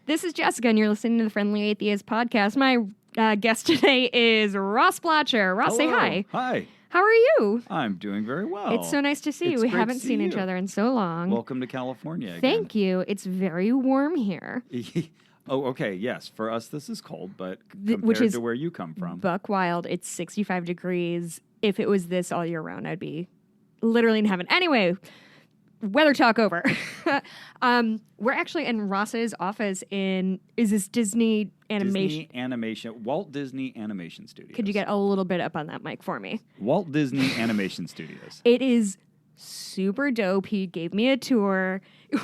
This is Jessica, and you're listening to the Friendly Atheist podcast. My guest today is Ross Blocher. Ross, Hello. say hi. Hi. How are you? I'm doing very well. It's so nice to see you. It's We great haven't to see seen each you. other in so long. Welcome to California again. Thank you. It's very warm here. Oh, okay. Yes. For us, this is cold, but Which compared is to where you come from. Buck wild. It's 65 degrees. If it was this all year round, I'd be literally in heaven. Anyway, weather talk over. We're actually in Ross's office is this Disney animation? Walt Disney Animation Studios. Could you get a little bit up on that mic for me? Walt Disney Animation Studios. It is super dope. He gave me a tour.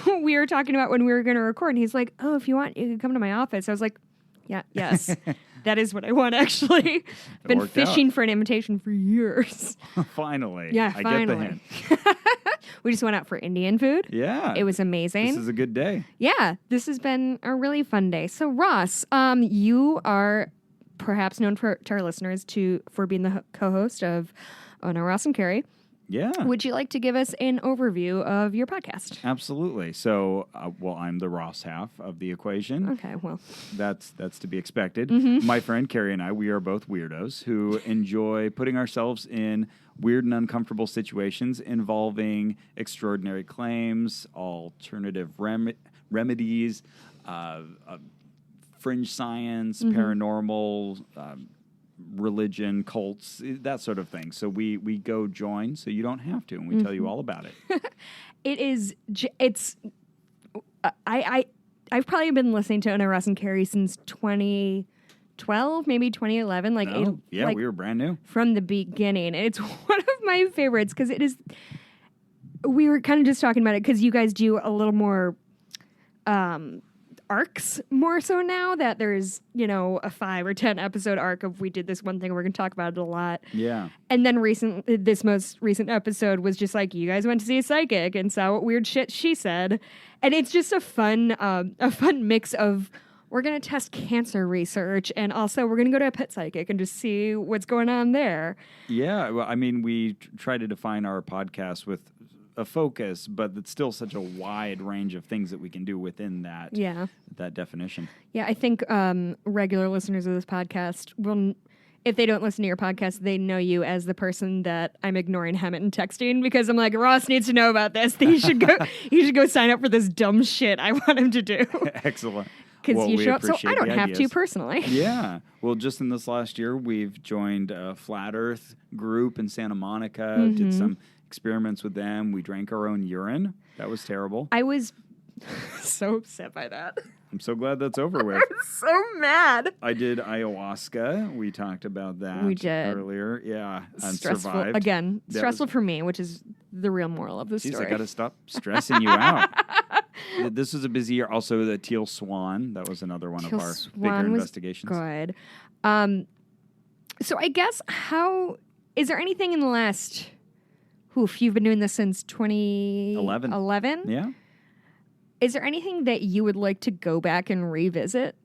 We were talking about when we were going to record, and he's like, "Oh, if you want, you can come to my office." I was like, yes, that is what I want, actually. I've been fishing for an invitation for years. Finally. Yeah, I finally. get the hint. We just went out for Indian food. Yeah. It was amazing. This is a good day. Yeah, this has been a really fun day. So, Ross, you are perhaps known to our listeners for being the co-host of Oh No, Ross and Carrie. Yeah. Would you like to give us an overview of your podcast? Absolutely. So, I'm the Ross half of the equation. Okay, well. That's to be expected. Mm-hmm. My friend Carrie and I, we are both weirdos who enjoy putting ourselves in weird and uncomfortable situations involving extraordinary claims, alternative remedies, fringe science, paranormal, religion, cults, that sort of thing. So we go join so you don't have to, and we tell you all about it. I've probably been listening to Ona Ross and Carrie since 2012, maybe 2011. We were brand new. From the beginning. And it's one of my favorites because we were kind of just talking about it because you guys do a little more arcs more so now that there's, a 5 or 10 episode arc of we did this one thing, we're going to talk about it a lot. Yeah. And then this most recent episode was just like, you guys went to see a psychic and saw what weird shit she said. And it's just a fun mix of, we're going to test cancer research, and also we're going to go to a pet psychic and just see what's going on there. Yeah. Well, I mean, we try to define our podcast with a focus, but it's still such a wide range of things that we can do within that definition. Yeah, I think regular listeners of this podcast will, if they don't listen to your podcast, they know you as the person that I'm ignoring Hammett and texting because I'm like, Ross needs to know about this. He should go sign up for this dumb shit I want him to do. Excellent. Because you show up, so I don't have to personally. Yeah. Well, just in this last year, we've joined a Flat Earth group in Santa Monica, did some experiments with them. We drank our own urine. That was terrible. I was so upset by that. I'm so glad that's over with. I was so mad. I did ayahuasca. We talked about that earlier. Yeah. And stressful. survived. Again, stressful for me, which is the real moral of the story. I got to stop stressing you out. This was a busy year. Also, the Teal Swan. That was another one of our bigger investigations. Good. So I guess is there anything in the last... you've been doing this since 2011? Yeah. Is there anything that you would like to go back and revisit?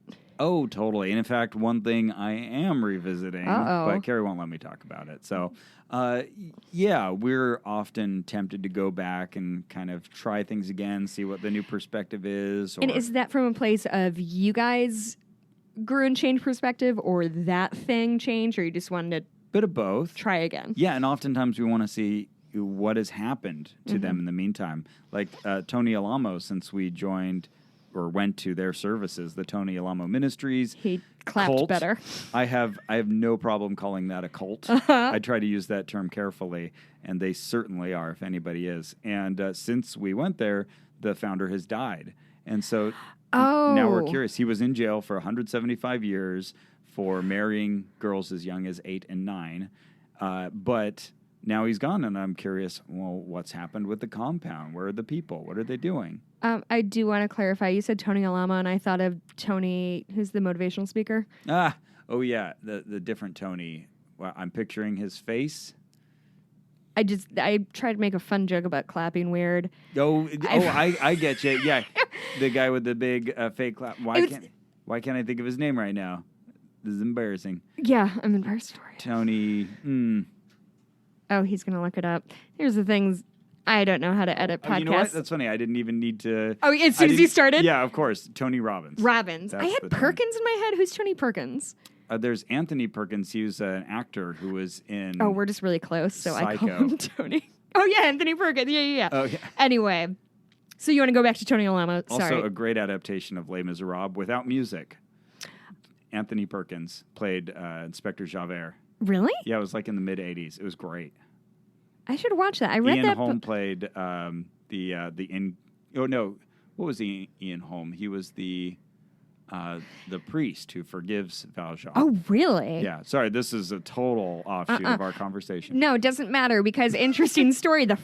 Oh, totally. And in fact, one thing I am revisiting, but Carrie won't let me talk about it. So, we're often tempted to go back and kind of try things again, see what the new perspective is. And is that from a place of you guys grew and changed perspective, or that thing changed, or you just wanted to... Bit of both. Try again. Yeah, and oftentimes we want to see what has happened to them in the meantime. Like Tony Alamo, since we joined or went to their services, the Tony Alamo Ministries. He clapped cult. Better. I have no problem calling that a cult. I try to use that term carefully, and they certainly are, if anybody is. And since we went there, the founder has died. And so now we're curious. He was in jail for 175 years for marrying girls as young as 8 and 9. But now he's gone, and I'm curious, well, what's happened with the compound? Where are the people? What are they doing? I do want to clarify. You said Tony Alamo, and I thought of Tony, who's the motivational speaker. Oh, yeah, the different Tony. Well, I'm picturing his face. I tried to make a fun joke about clapping weird. I get you. Yeah, the guy with the big fake clap. Why can't I think of his name right now? This is embarrassing. Yeah, I'm embarrassed for you. Tony. Oh, he's going to look it up. Here's the things. I don't know how to edit podcasts. You know what? That's funny. I didn't even need to. Oh, as soon as you started? Yeah, of course. Tony Robbins. I had Perkins in my head. Who's Tony Perkins? There's Anthony Perkins. He was an actor who was in. Oh, we're just really close, so Psycho. I call him Tony. Oh, yeah, Anthony Perkins. Yeah. Oh, yeah. Anyway, so you want to go back to Tony Alamo? Sorry. Also, a great adaptation of Les Miserables without music. Anthony Perkins played Inspector Javert. Really? Yeah, it was like in the mid-'80s. It was great. I should watch that. I read Ian that. Holm played what was Ian Holm? He was the priest who forgives Valjean. Oh, really? Yeah. Sorry, this is a total offshoot of our conversation. No, it doesn't matter because interesting story. The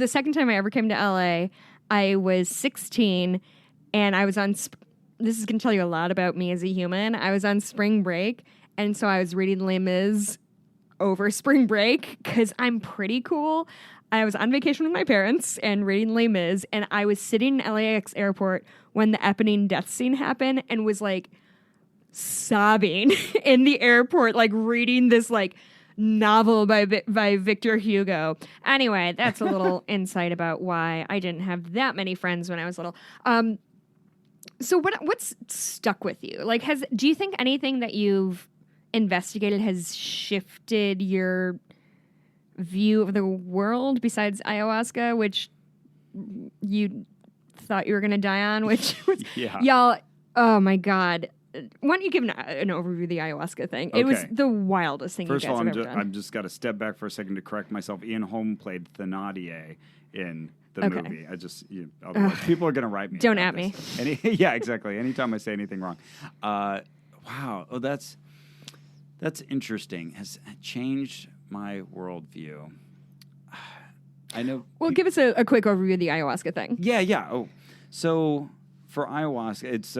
second time I ever came to LA, I was 16 and I was on. This is going to tell you a lot about me as a human. I was on spring break, and so I was reading Les Mis over spring break because I'm pretty cool. I was on vacation with my parents and reading Les Mis, and I was sitting in LAX airport when the Eponine death scene happened and was like sobbing in the airport, like reading this like novel by Victor Hugo. Anyway, that's a little insight about why I didn't have that many friends when I was little. So what's stuck with you? Like, do you think anything that you've investigated has shifted your view of the world besides ayahuasca, which you thought you were going to die on? Which y'all, oh my God. Why don't you give an overview of the ayahuasca thing? Okay. It was the wildest thing First you guys of all, have ever done. I'm just got to step back for a second to correct myself. Ian Holm played Thénardier in the movie. Otherwise people are going to write me. Don't at me. Yeah, exactly. Anytime I say anything wrong. Wow. Oh, that's interesting. Has changed my worldview. I know. Well, give us a quick overview of the ayahuasca thing. Yeah. Oh, so for ayahuasca, it's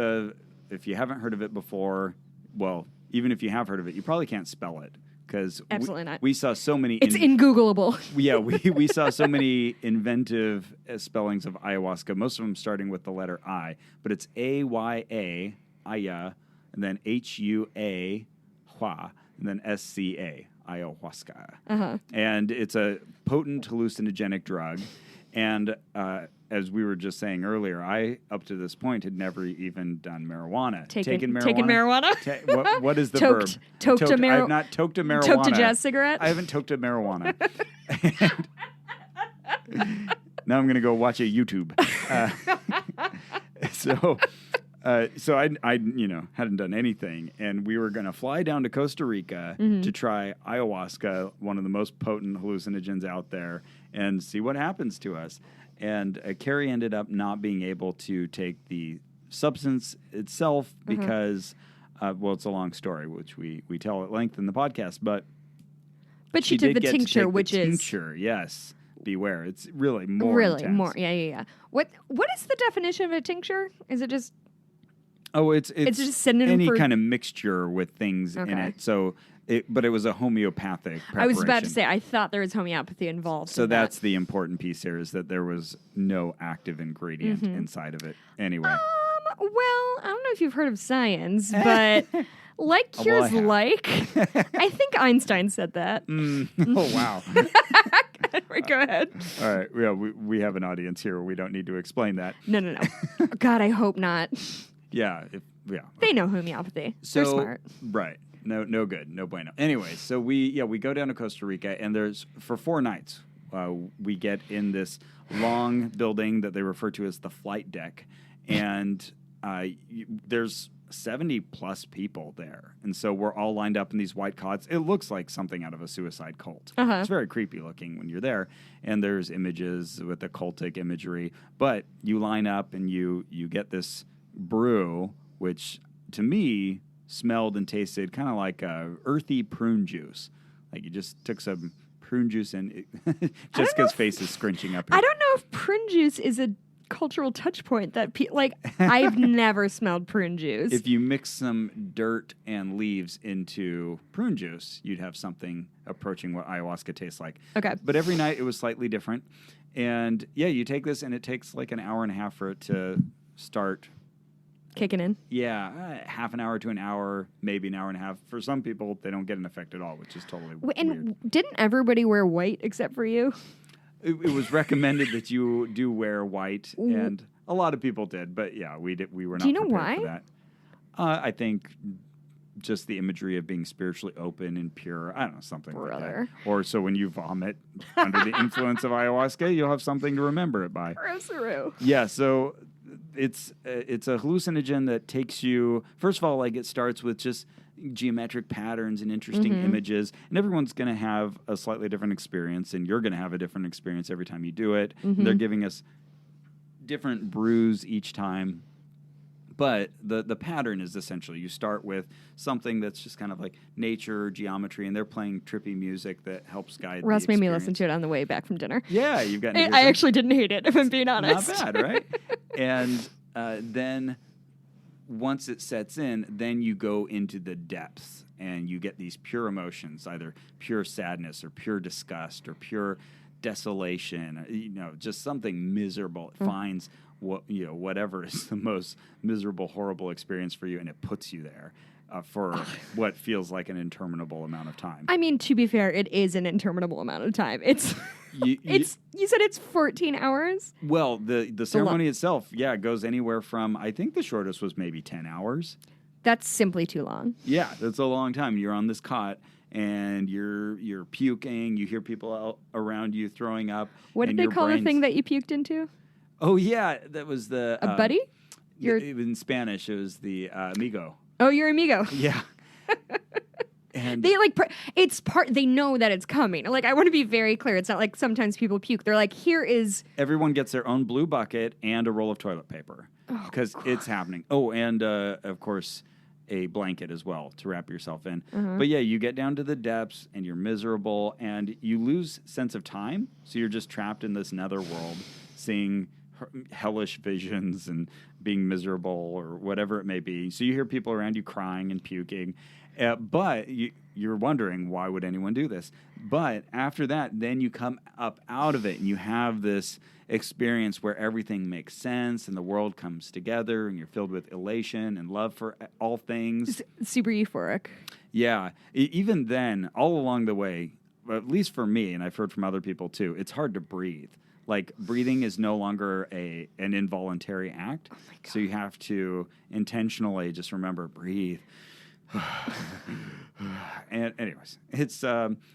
if you haven't heard of it before, well, even if you have heard of it, you probably can't spell it because absolutely not. We saw so many. It's ingoogleable. Yeah, we saw so many inventive spellings of ayahuasca. Most of them starting with the letter I, but it's AYA, Aya, and then HUA, Hua, and then SCA, ayahuasca. Uh-huh. And it's a potent hallucinogenic drug. And as we were just saying earlier, I, up to this point, had never even done marijuana. Taken marijuana? What is the verb? Toked a marijuana. I have not toked a marijuana. Toked a jazz cigarette? I haven't toked a marijuana. Now I'm going to go watch a YouTube. So I hadn't done anything, and we were going to fly down to Costa Rica to try ayahuasca, one of the most potent hallucinogens out there, and see what happens to us. And Carrie ended up not being able to take the substance itself because, it's a long story, which we tell at length in the podcast, but she took the tincture, which is tincture. Yes, beware. It's really more intense. Yeah. What is the definition of a tincture? Is it just? Oh, it's just synonym any for kind of mixture with things in it. So, but it was a homeopathic preparation. I was about to say, I thought there was homeopathy involved. So that's the important piece here, is that there was no active ingredient inside of it. Anyway. Well, I don't know if you've heard of science, but like cures like. I think Einstein said that. Oh, wow. Go ahead. All right. Yeah, we have an audience here. We don't need to explain that. No. God, I hope not. Yeah. They know homeopathy. They're smart. Right. No good. No bueno. Anyway, so we go down to Costa Rica, and for 4 nights, we get in this long building that they refer to as the flight deck, and there's 70 plus people there. And so we're all lined up in these white cots. It looks like something out of a suicide cult. It's very creepy looking when you're there. And there's images with occultic imagery. But you line up and you get this brew, which to me smelled and tasted kind of like earthy prune juice. Like you just took some prune juice and Jessica's face is scrunching up here. I don't know if prune juice is a cultural touch point that I've never smelled prune juice. If you mix some dirt and leaves into prune juice, you'd have something approaching what ayahuasca tastes like. Okay. But every night it was slightly different. And yeah, you take this and it takes like an hour and a half for it to start kicking in. Yeah, half an hour to an hour, maybe an hour and a half. For some people, they don't get an effect at all, which is totally weird. And didn't everybody wear white except for you? it was recommended that you do wear white, and a lot of people did. But yeah, we were not. Do you know why? For that. I think just the imagery of being spiritually open and pure. I don't know, something like that. Or so when you vomit under the influence of ayahuasca, you'll have something to remember it by. Yeah, so it's a hallucinogen that takes you, first of all, like it starts with just geometric patterns and interesting images, and everyone's going to have a slightly different experience, and you're going to have a different experience every time you do it. They're giving us different brews each time. But the pattern is essentially you start with something that's just kind of like nature, geometry, and they're playing trippy music that helps guide Ross made me listen to it on the way back from dinner. Yeah, you've got. I actually didn't hate it, if I'm being honest. Not bad, right? And then once it sets in, then you go into the depths and you get these pure emotions, either pure sadness or pure disgust or pure desolation, just something miserable. It finds whatever is the most miserable, horrible experience for you, and it puts you there for what feels like an interminable amount of time. I mean, to be fair, it is an interminable amount of time. It's you said it's 14 hours? Well, the ceremony itself, goes anywhere from, I think the shortest was maybe 10 hours. That's simply too long. Yeah, that's a long time. You're on this cot and you're puking. You hear people around you throwing up. What did they call the thing that you puked into? Oh, yeah, that was the... A buddy? In Spanish, it was the amigo. Oh, your amigo. Yeah. And they they know that it's coming. Like, I want to be very clear. It's not like sometimes people puke. They're like, here is... Everyone gets their own blue bucket and a roll of toilet paper. Because it's happening. Oh, and, of course, a blanket as well to wrap yourself in. But yeah, you get down to the depths and you're miserable and you lose sense of time. So you're just trapped in this netherworld, seeing hellish visions and being miserable or whatever it may be. So you hear people around you crying and puking, but you're wondering, why would anyone do this? But after that, then you come up out of it and you have this experience where everything makes sense and the world comes together and you're filled with elation and love for all things. Super euphoric. Yeah. Even then, all along the way, at least for me, and I've heard from other people too, it's hard to breathe. Like, breathing is no longer an involuntary act. So you have to intentionally just remember, breathe. And anyways, it's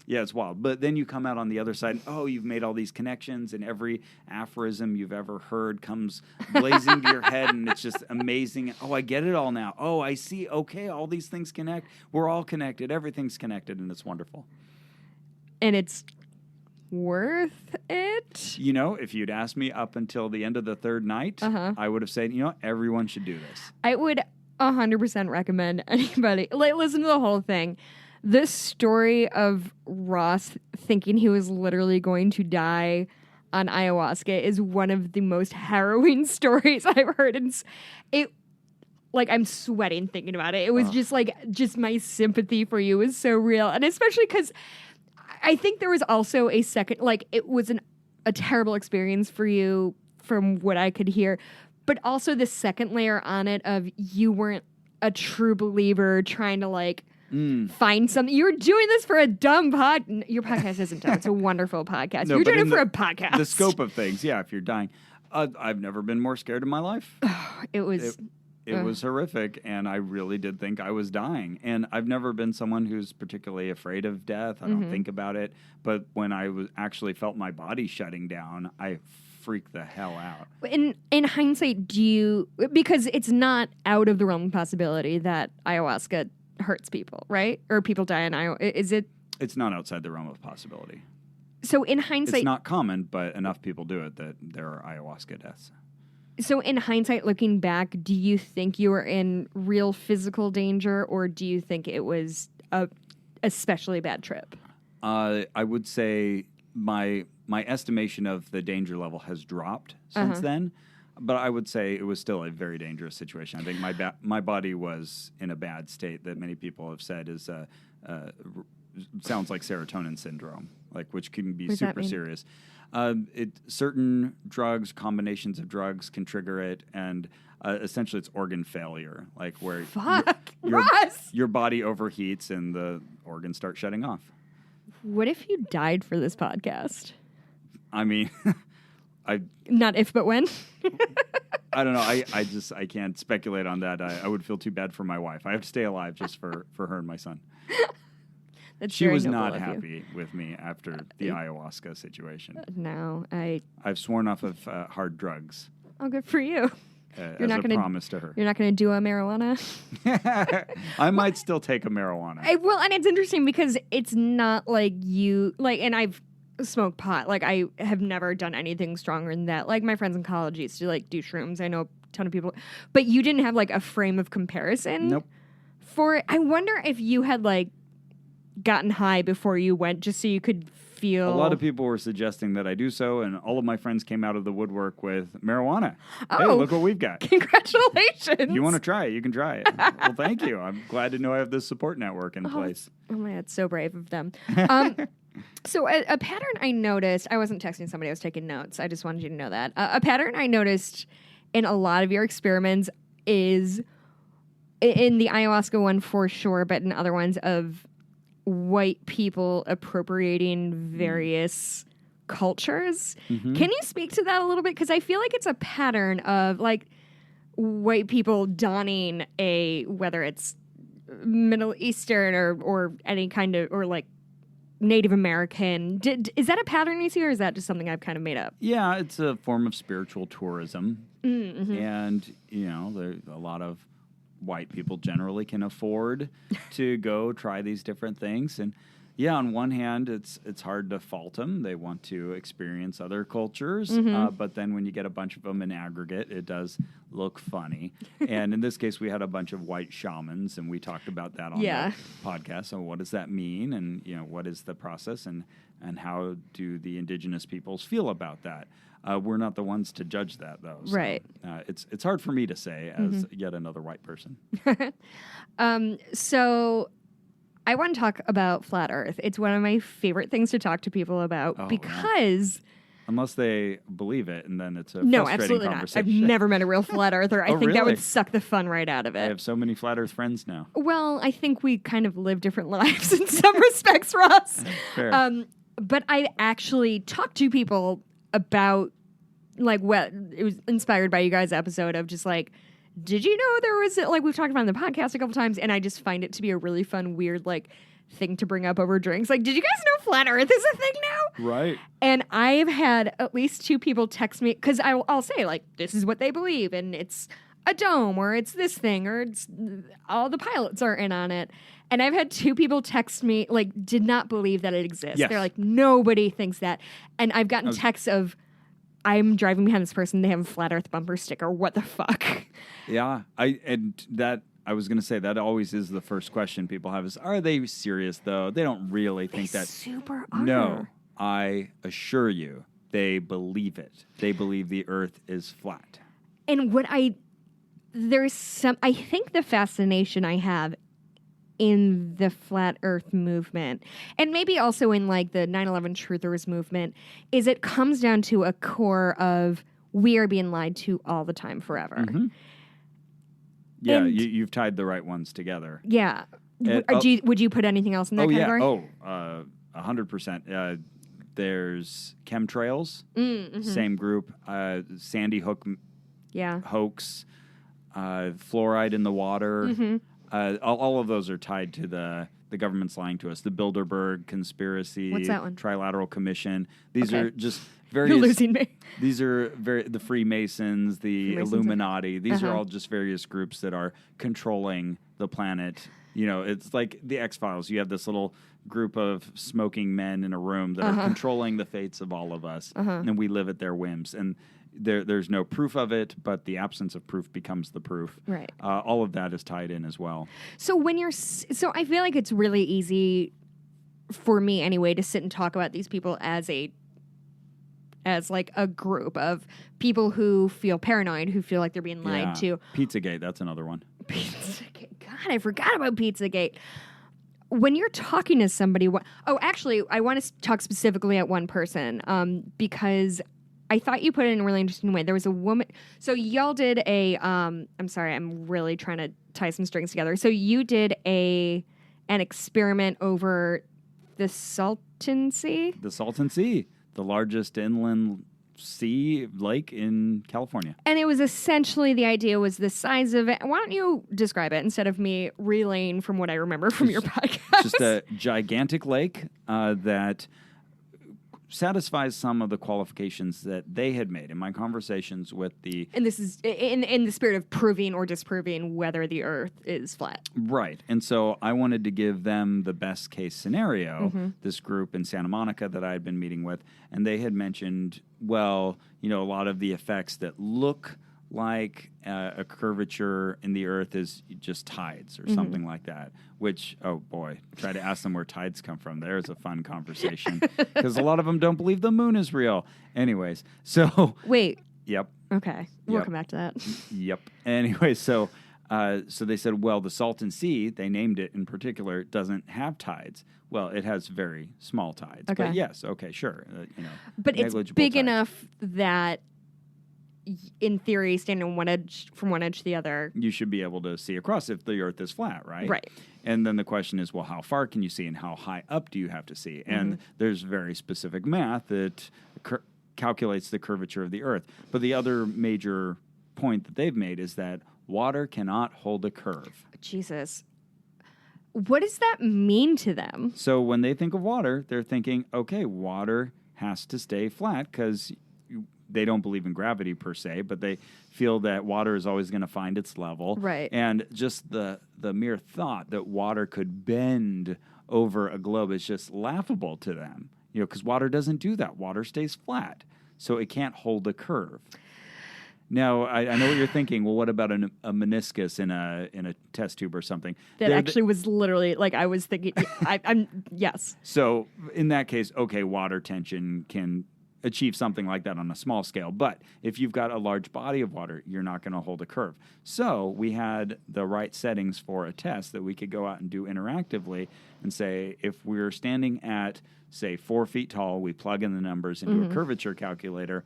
it's wild. But then you come out on the other side, and you've made all these connections, and every aphorism you've ever heard comes blazing to your head, and it's just amazing. Oh, I get it all now. Oh, I see. Okay, all these things connect. We're all connected. Everything's connected, and it's wonderful. And it's worth it? If you'd asked me up until the end of the third night, I would have said, everyone should do this. I would 100% recommend anybody. Listen to the whole thing. This story of Ross thinking he was literally going to die on ayahuasca is one of the most harrowing stories I've heard. And I'm sweating thinking about it. It was just my sympathy for you is so real. And especially because I think there was also a second, it was a terrible experience for you from what I could hear, but also the second layer on it of you weren't a true believer trying to find something. You were doing this for a dumb Your podcast isn't dumb. It's a wonderful podcast. You're doing it for a podcast. The scope of things, if you're dying. I've never been more scared in my life. It was... It was horrific, and I really did think I was dying. And I've never been someone who's particularly afraid of death. I don't think about it. But when I actually felt my body shutting down, I freaked the hell out. In hindsight, because it's not out of the realm of possibility that ayahuasca hurts people, right? Or people die in ayahuasca. Is it? It's not outside the realm of possibility. So in hindsight... It's not common, but enough people do it that there are ayahuasca deaths. So in hindsight, looking back, do you think you were in real physical danger, or do you think it was a especially bad trip? I would say my estimation of the danger level has dropped since then, but I would say it was still a very dangerous situation. I think my body was in a bad state that many people have said is sounds like serotonin syndrome, which can be super serious. Certain drugs, combinations of drugs can trigger it, and essentially it's organ failure, where your body overheats and the organs start shutting off. What if you died for this podcast? I mean, Not if, but when? I don't know. I can't speculate on that. I would feel too bad for my wife. I have to stay alive just for her and my son. She was not happy with me after the ayahuasca situation. No, I've sworn off of hard drugs. Oh, good for you. As a promise to her. You're not going to do a marijuana? I might still take a marijuana. Well, and it's interesting because it's not like you, like, and I've smoked pot. Like, I have never done anything stronger than that. Like, my friends in college used to, like, do shrooms. I know a ton of people. But you didn't have, like, a frame of comparison? Nope. For it. I wonder if you had, like, gotten high before you went just so you could feel... A lot of people were suggesting that I do so, and all of my friends came out of the woodwork with marijuana. Oh, hey, look what we've got. Congratulations. You want to try it? You can try it. Well, thank you. I'm glad to know I have this support network in place. Oh, my God, so brave of them. So a pattern I noticed... I wasn't texting somebody, I was taking notes. I just wanted you to know that. A pattern I noticed in a lot of your experiments is, in the ayahuasca one for sure, but in other ones, of white people appropriating various cultures. Mm-hmm. Can you speak to that a little bit? Because I feel like it's a pattern of, like, white people donning whether it's Middle Eastern or any kind of, or like Native American. Is that a pattern you see, or is that just something I've kind of made up? Yeah, it's a form of spiritual tourism. Mm-hmm. And, there's a lot of white people generally can afford to go try these different things. And yeah, on one hand, it's hard to fault them. They want to experience other cultures. Mm-hmm. But then when you get a bunch of them in aggregate, it does look funny. And in this case, we had a bunch of white shamans, and we talked about that on the podcast. So what does that mean? And, what is the process? And how do the indigenous peoples feel about that? We're not the ones to judge that, though. So, right. It's hard for me to say as yet another white person. So I want to talk about flat Earth. It's one of my favorite things to talk to people about because... Unless they believe it, and then it's a no, frustrating absolutely conversation. Not. I've never met a real flat earther. I think really? That would suck the fun right out of it. I have so many flat Earth friends now. Well, I think we kind of live different lives in some respects, Ross. Fair. But I actually talked to people about, like, what it was inspired by you guys' episode of just like, did you know there was, like, we've talked about it on the podcast a couple times, and I just find it to be a really fun, weird, like, thing to bring up over drinks. Like, did you guys know flat Earth is a thing now? Right. And I've had at least 2 people text me, because I'll say, like, this is what they believe, and it's a dome, or it's this thing, or it's all the pilots are in on it. And I've had 2 people text me, like, did not believe that it exists. Yes. They're like, nobody thinks that. And I've gotten texts of, I'm driving behind this person, they have a flat Earth bumper sticker. What the fuck? Yeah. I was going to say that always is the first question people have is, are they serious, though? They don't really think that. Super are. No, I assure you, they believe it. They believe the Earth is flat. And I think the fascination I have in the flat Earth movement, and maybe also in, like, the 9/11 truthers movement, is it comes down to a core of we are being lied to all the time forever. Mm-hmm. Yeah, you've tied the right ones together. Yeah. Would you put anything else in that category? Yeah. 100%. There's chemtrails, same group. Sandy Hook hoax, fluoride in the water. Mm-hmm. All of those are tied to the government's lying to us. The Bilderberg conspiracy. What's that one? Trilateral Commission. These are just various... You're losing me. These are the Freemasons, the Illuminati. These are all just various groups that are controlling the planet. It's like the X-Files. You have this little group of smoking men in a room that are controlling the fates of all of us, and we live at their whims. And there's no proof of it, but the absence of proof becomes the proof. Right. All of that is tied in as well. So I feel like it's really easy for me anyway to sit and talk about these people as like a group of people who feel paranoid, who feel like they're being lied to. Pizzagate, that's another one. Pizzagate. God, I forgot about Pizzagate. When you're talking to somebody, actually, I want to talk specifically at one person because I thought you put it in a really interesting way. There was a woman. So y'all did I'm sorry, I'm really trying to tie some strings together. So you did an experiment over the Salton Sea? The Salton Sea. the largest inland lake in California. And it was essentially, the idea was the size of it. Why don't you describe it instead of me relaying from what I remember from your podcast? It's just a gigantic lake that satisfies some of the qualifications that they had made in my conversations with the... And this is in the spirit of proving or disproving whether the Earth is flat. Right. And so I wanted to give them the best case scenario, this group in Santa Monica that I had been meeting with, and they had mentioned, well, a lot of the effects that look like a curvature in the Earth is just tides or something like that, which, oh boy, try to ask them where tides come from. There's a fun conversation because a lot of them don't believe the moon is real. Anyways, so... Wait. Yep. Okay. We'll come back to that. Yep. Anyway, so they said, well, the Salton Sea, they named it in particular, doesn't have tides. Well, it has very small tides. Okay. But yes, okay, sure. But it's big tides. enough that... in theory, standing from one edge to the other, you should be able to see across if the Earth is flat, right? Right. And then the question is, well, how far can you see and how high up do you have to see? And there's very specific math that calculates the curvature of the Earth. But the other major point that they've made is that water cannot hold a curve. Jesus. What does that mean to them? So when they think of water, they're thinking, okay, water has to stay flat because... they don't believe in gravity per se, but they feel that water is always going to find its level. Right. And just the mere thought that water could bend over a globe is just laughable to them. Because water doesn't do that. Water stays flat, so it can't hold a curve. Now, I know what you're thinking. Well, what about a meniscus in a test tube or something? That actually was literally, like, I was thinking, I'm yes. So in that case, okay, water tension can achieve something like that on a small scale. But if you've got a large body of water, you're not going to hold a curve. So we had the right settings for a test that we could go out and do interactively and say, if we're standing at, say, 4 feet tall, we plug in the numbers into a curvature calculator.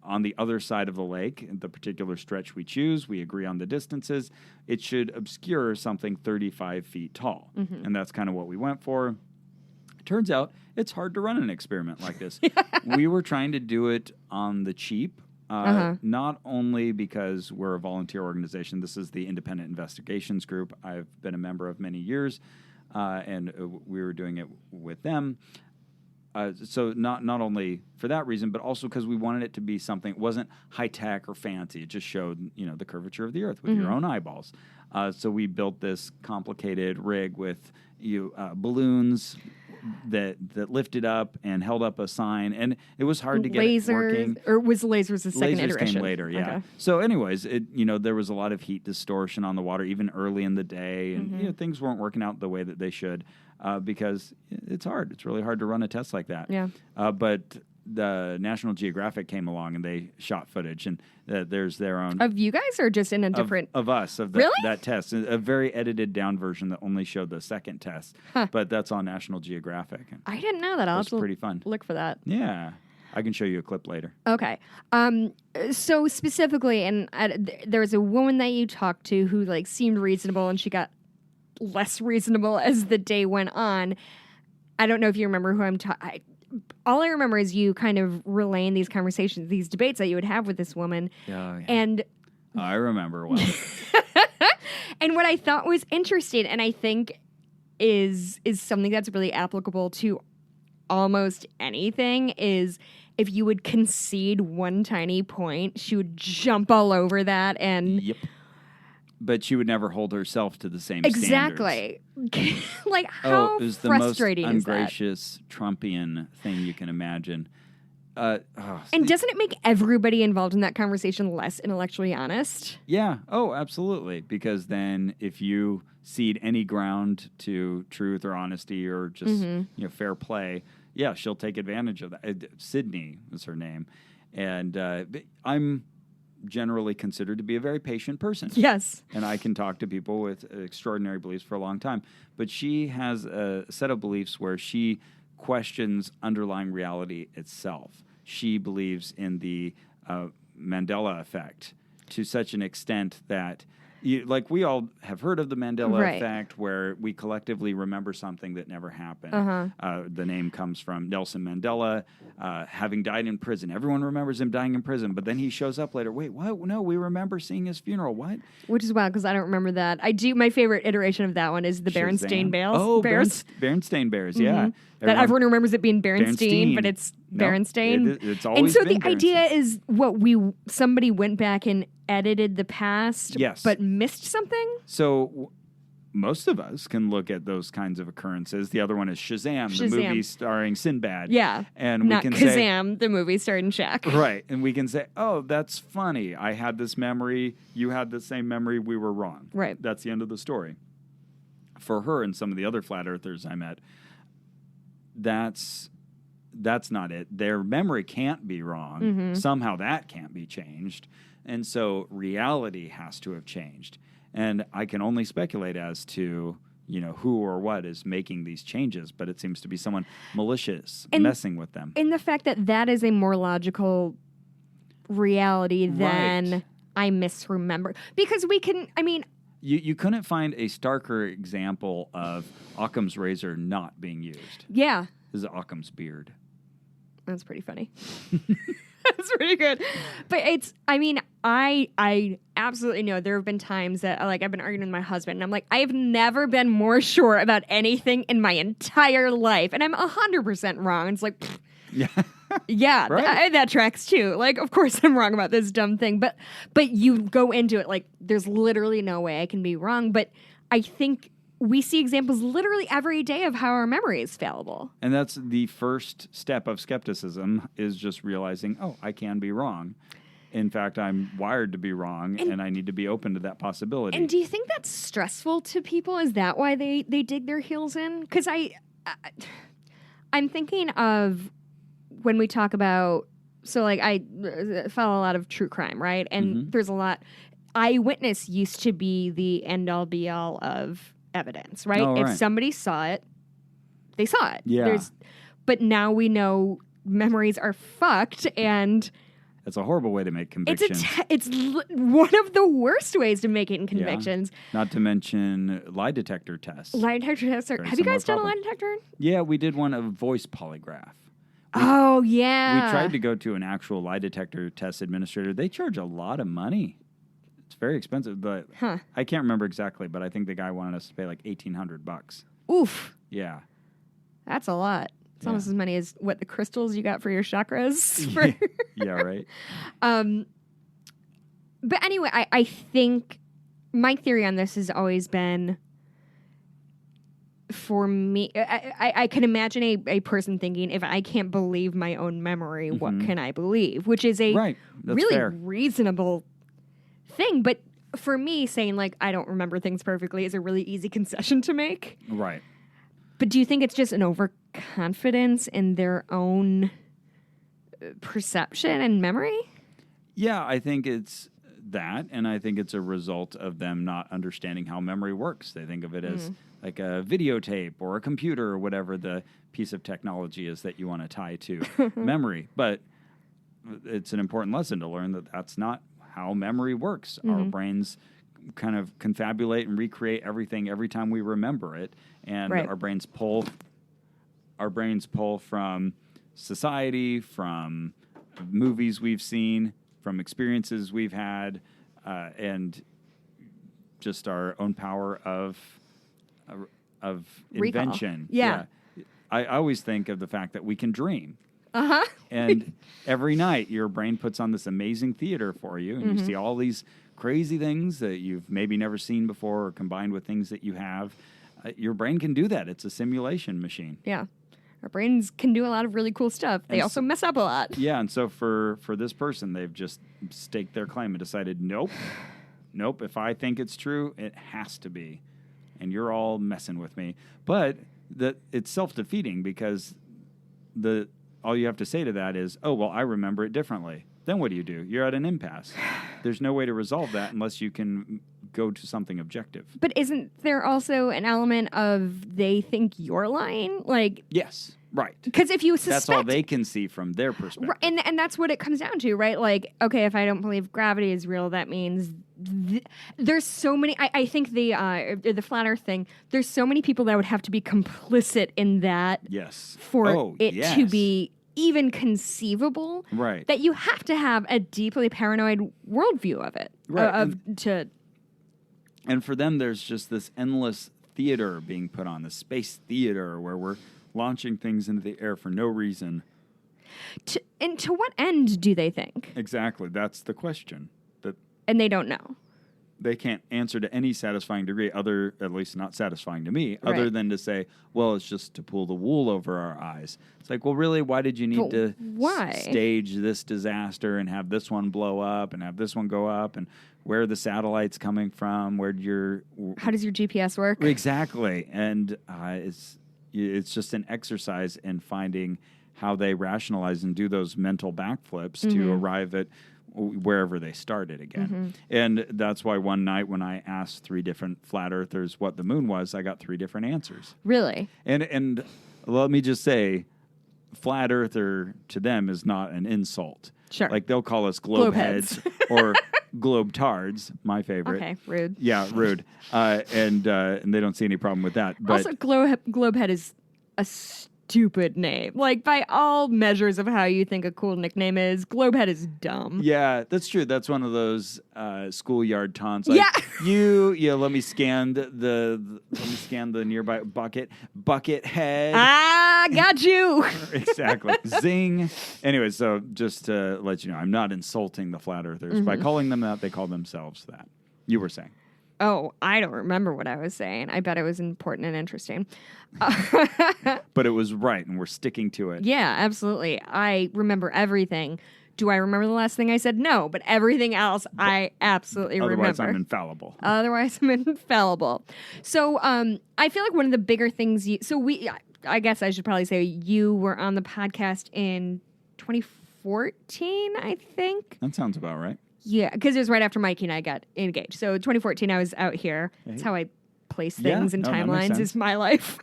On the other side of the lake, the particular stretch we choose, we agree on the distances. It should obscure something 35 feet tall. And that's kind of what we went for. Turns out it's hard to run an experiment like this. We were trying to do it on the cheap, not only because we're a volunteer organization. This is the Independent Investigations Group. I've been a member of many years, and we were doing it with them. So not only for that reason, but also because we wanted it to be something. It wasn't high tech or fancy. It just showed the curvature of the Earth with your own eyeballs. So we built this complicated rig with balloons that lifted up and held up a sign, and it was hard to get it working. Or was lasers the second iteration? Lasers came later, yeah. Okay. So anyways, there was a lot of heat distortion on the water even early in the day, and things weren't working out the way that they should because it's hard. It's really hard to run a test like that. Yeah. But the National Geographic came along and they shot footage, and there's their own of you guys, or just in a different of us of that test, a very edited down version that only showed the second test, but that's on National Geographic. I didn't know that. I'll have to pretty fun. Look for that. Yeah, I can show you a clip later. Okay. So specifically, and there was a woman that you talked to who seemed reasonable, and she got less reasonable as the day went on. I don't know if you remember who I'm talking. All I remember is you kind of relaying these conversations, these debates that you would have with this woman. Oh, yeah. And I remember well. And what I thought was interesting, and I think is something that's really applicable to almost anything, is if you would concede one tiny point, she would jump all over that. And yep. But she would never hold herself to the same exactly. standards. How it was frustrating the most is that? Ungracious Trumpian thing you can imagine. And doesn't it make everybody involved in that conversation less intellectually honest? Yeah. Oh, absolutely. Because then if you cede any ground to truth or honesty or just fair play, yeah, she'll take advantage of that. Sydney is her name. And I'm generally considered to be a very patient person. Yes. And I can talk to people with extraordinary beliefs for a long time. But she has a set of beliefs where she questions underlying reality itself. She believes in the Mandela effect to such an extent that Like we all have heard of the Mandela effect, where we collectively remember something that never happened. The name comes from Nelson Mandela having died in prison. Everyone remembers him dying in prison, but then he shows up later. Wait, what? No, we remember seeing his funeral. What? Which is wild because I don't remember that. I do. My favorite iteration of that one is the Berenstain Bears. Oh, Berenstain Bears. Yeah, that everyone remembers it being Berenstain, but it's Berenstain. It's always and so been the idea is somebody went back and edited the past, but missed something. So most of us can look at those kinds of occurrences. The other one is Shazam, the movie starring Sinbad. Yeah, and not we can Kazam, the movie starring Shaq. Right, and we can say, "Oh, that's funny. I had this memory. You had the same memory. We were wrong." Right. That's the end of the story. For her and some of the other flat earthers I met, that's not it. Their memory can't be wrong. Somehow that can't be changed. And so reality has to have changed. And I can only speculate as to, who or what is making these changes, but it seems to be someone malicious messing with them. And the fact that is a more logical reality than I misremember. Because you couldn't find a starker example of Occam's razor not being used. Yeah. This is Occam's beard. That's pretty funny. That's pretty good. But I absolutely know there have been times that I've been arguing with my husband and I'm like, I have never been more sure about anything in my entire life. And I'm 100% wrong. And it's like, yeah, that tracks too. Like, of course I'm wrong about this dumb thing. But you go into it like, there's literally no way I can be wrong. But I think we see examples literally every day of how our memory is fallible. And that's the first step of skepticism, is just realizing, oh, I can be wrong. In fact, I'm wired to be wrong, and I need to be open to that possibility. And do you think that's stressful to people? Is that why they dig their heels in? Because I'm thinking of when we talk about, I follow a lot of true crime, right? And there's a lot. Eyewitness used to be the end-all, be-all of evidence, right? Oh, if somebody saw it, they saw it. Yeah. But now we know memories are fucked, and it's a horrible way to make convictions. It's one of the worst ways to make it in convictions. Yeah. Not to mention lie detector tests. Lie detector tests. Have you guys done a lie detector? Yeah, we did one of voice polygraph. Oh, yeah. We tried to go to an actual lie detector test administrator. They charge a lot of money. It's very expensive, but I can't remember exactly, but I think the guy wanted us to pay like $1,800. Oof. Yeah. That's a lot. It's almost as many as what the crystals you got for your chakras. Yeah, right. But anyway, I think my theory on this has always been, for me, I can imagine a person thinking, if I can't believe my own memory, what can I believe? Which is a really reasonable thing. But for me, saying I don't remember things perfectly is a really easy concession to make. Right. But do you think it's just an overconfidence in their own perception and memory? Yeah, I think it's that, and I think it's a result of them not understanding how memory works. They think of it as like a videotape or a computer or whatever the piece of technology is that you want to tie to memory. But it's an important lesson to learn that that's not how memory works. Our brains kind of confabulate and recreate everything every time we remember it, and our brains pull from society, from movies we've seen, from experiences we've had, and just our own power of invention. Yeah. I always think of the fact that we can dream. And every night your brain puts on this amazing theater for you, and you see all these crazy things that you've maybe never seen before, or combined with things that you have. Your brain can do that. It's a simulation machine. Yeah. Our brains can do a lot of really cool stuff. They also mess up a lot. Yeah, and so for this person, they've just staked their claim and decided, nope, if I think it's true, it has to be. And you're all messing with me. But it's self-defeating, because all you have to say to that is, oh, well, I remember it differently. Then what do? You're at an impasse. There's no way to resolve that unless you can go to something objective. But isn't there also an element of they think you're lying? Yes. Right. Because if you suspect... That's all they can see from their perspective. And that's what it comes down to, right? Like, okay, if I don't believe gravity is real, that means there's so many... I think the flat earth thing, there's so many people that would have to be complicit in that for it to be even conceivable. Right. That you have to have a deeply paranoid worldview of it. Right. And for them, there's just this endless theater being put on, the space theater where we're launching things into the air for no reason. And to what end do they think? Exactly. That's the question. And they don't know. They can't answer to any satisfying degree, at least not satisfying to me, other than to say, well, it's just to pull the wool over our eyes. It's like, well, really, why did you need to stage this disaster and have this one blow up and have this one go up, and where are the satellites coming from? How does your GPS work? Exactly. And it's just an exercise in finding how they rationalize and do those mental backflips to arrive at wherever they started again. And that's why one night when I asked 3 different flat earthers what the moon was, I got 3 different answers. Really? And let me just say, flat earther to them is not an insult. Sure. Like they'll call us globeheads or globetards, my favorite. Okay, rude. Yeah, rude. And they don't see any problem with that. But also, globehead is a stupid name. Like, by all measures of how you think a cool nickname is, globehead is dumb. Yeah, that's true. That's one of those schoolyard taunts. Like, let me scan the nearby bucket head. Ah, got you. Exactly. Zing. Anyway, so just to let you know, I'm not insulting the flat earthers. By calling them that, they call themselves that. You were saying. Oh, I don't remember what I was saying. I bet it was important and interesting. But it was right, and we're sticking to it. Yeah, absolutely. I remember everything. Do I remember the last thing I said? No, but everything else I absolutely remember. Otherwise, I'm infallible. So I feel like one of the bigger things I guess I should probably say you were on the podcast in 2014, I think. That sounds about right. Yeah, because it was right after Mikey and I got engaged. So 2014, I was out here. That's how I place things in timelines is my life.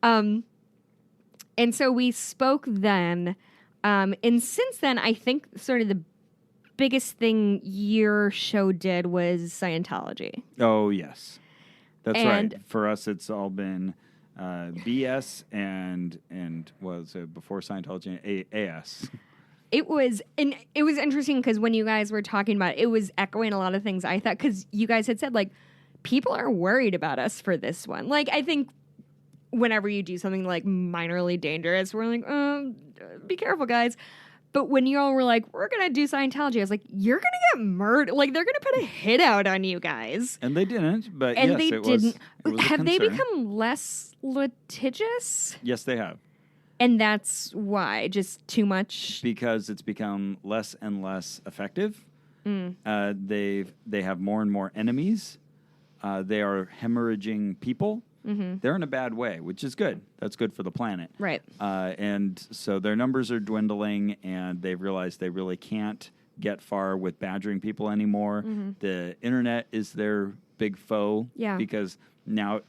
And so we spoke then. And since then, I think sort of the biggest thing your show did was Scientology. Oh, yes. That's right. For us, it's all been BS and was before Scientology, AS. It was interesting because when you guys were talking about it was echoing a lot of things I thought, because you guys had said, like, people are worried about us for this one. Like, I think whenever you do something, like, minorly dangerous, we're like, be careful, guys. But when you all were like, we're going to do Scientology, I was like, you're going to get murdered. Like, they're going to put a hit out on you guys. And they didn't, but and yes, they it didn't. was Have they become less litigious? Yes, they have. And that's why? Just too much? Because it's become less and less effective. They have more and more enemies. They are hemorrhaging people. They're in a bad way, which is good. That's good for the planet. Right. And so their numbers are dwindling, and they've realized they really can't get far with badgering people anymore. The internet is their big foe. Yeah. Because now,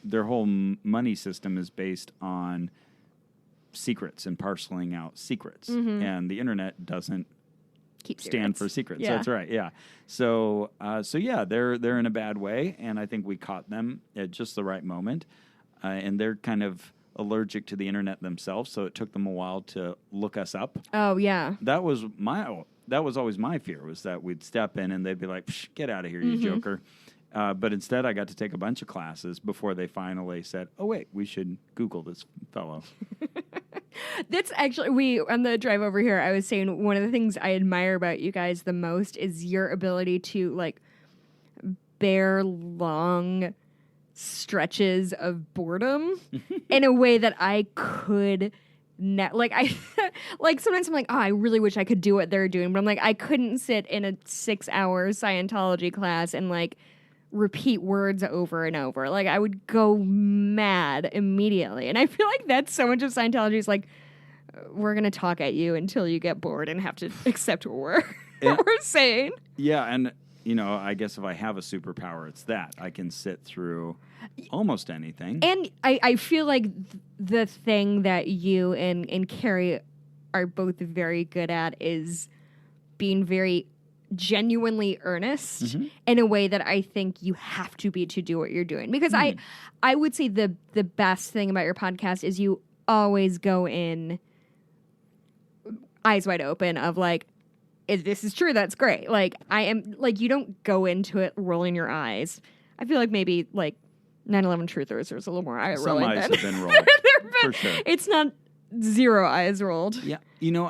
their whole money system is based on secrets and parceling out secrets. And the internet doesn't stand for secrets. Yeah. That's right. Yeah. So they're in a bad way, and I think we caught them at just the right moment. And they're kind of allergic to the internet themselves, so it took them a while to look us up. Oh yeah. That was always my fear, was that we'd step in and they'd be like, get out of here, you joker. But instead, I got to take a bunch of classes before they finally said, oh, wait, we should Google this fellow. That's actually, on the drive over here, I was saying one of the things I admire about you guys the most is your ability to, like, bear long stretches of boredom in a way that I could like sometimes I'm like, oh, I really wish I could do what they're doing. But I'm like, I couldn't sit in a 6-hour Scientology class and, like, repeat words over and over. Like, I would go mad immediately. And I feel like that's so much of Scientology is like, we're going to talk at you until you get bored and have to accept what we're saying. Yeah, and I guess if I have a superpower, it's that. I can sit through almost anything. And I feel like the thing that you and Carrie are both very good at is being very genuinely earnest in a way that I think you have to be to do what you're doing. Because I would say the best thing about your podcast is you always go in eyes wide open of like, if this is true, that's great. Like, I am, like, you don't go into it rolling your eyes. I feel like maybe, like, 9/11 truthers, there's a little more eye rolling. Some eyes have been rolled, for sure. It's not 0 eyes rolled. Yeah.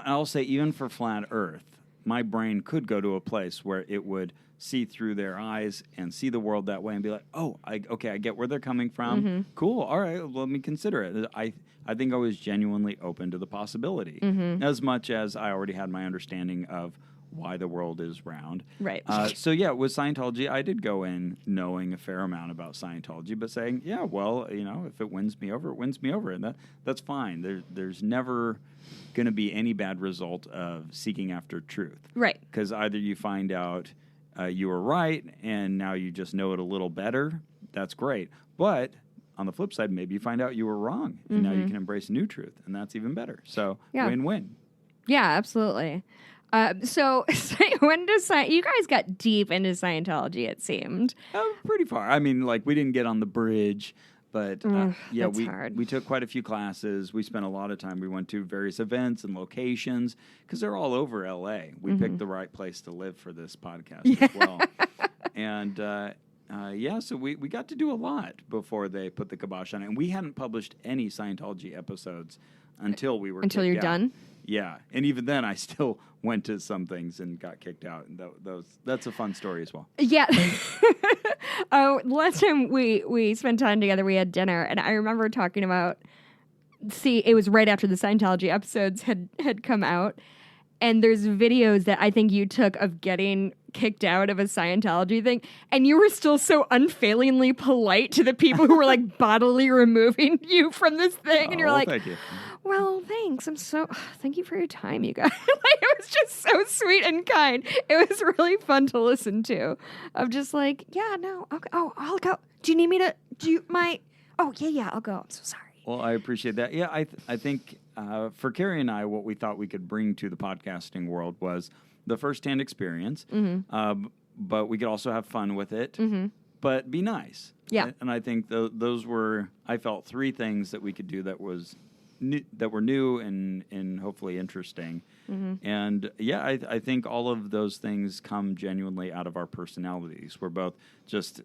I'll say even for flat Earth, my brain could go to a place where it would see through their eyes and see the world that way and be like, oh, I get where they're coming from. Cool. All right, let me consider it. I think I was genuinely open to the possibility, as much as I already had my understanding of why the world is round. Right. So, with Scientology, I did go in knowing a fair amount about Scientology, but saying, yeah, well, if it wins me over, it wins me over. And that's fine. There's never going to be any bad result of seeking after truth. Right. Because either you find out you were right and now you just know it a little better. That's great. But on the flip side, maybe you find out you were wrong and now you can embrace new truth, and that's even better. So, win-win. Yeah, absolutely. So when does you guys got deep into Scientology? It seemed pretty far. I mean, like we didn't get on the bridge, but hard. We took quite a few classes. We spent a lot of time. We went to various events and locations because they're all over L.A. We picked the right place to live for this podcast as well, and so we got to do a lot before they put the kibosh on it, and we hadn't published any Scientology episodes until we were until you're done. Yeah, and even then, I still went to some things and got kicked out, and that's a fun story as well. Yeah. Last time we spent time together, we had dinner, and I remember talking about. It was right after the Scientology episodes had come out, and there's videos that I think you took of getting kicked out of a Scientology thing, and you were still so unfailingly polite to the people who were like bodily removing you from this thing, and you're like, thank you. Well, thanks. Thank you for your time, you guys. Like, it was just so sweet and kind. It was really fun to listen to. Of just like, yeah, no, okay. Oh, I'll go. Do you need me to oh, yeah, I'll go. I'm so sorry. Well, I appreciate that. Yeah, I think for Carrie and I, what we thought we could bring to the podcasting world was the firsthand experience, but we could also have fun with it, but be nice. Yeah. And I think those were, I felt, 3 things that we could do that were new and hopefully interesting. And I think all of those things come genuinely out of our personalities. We're both just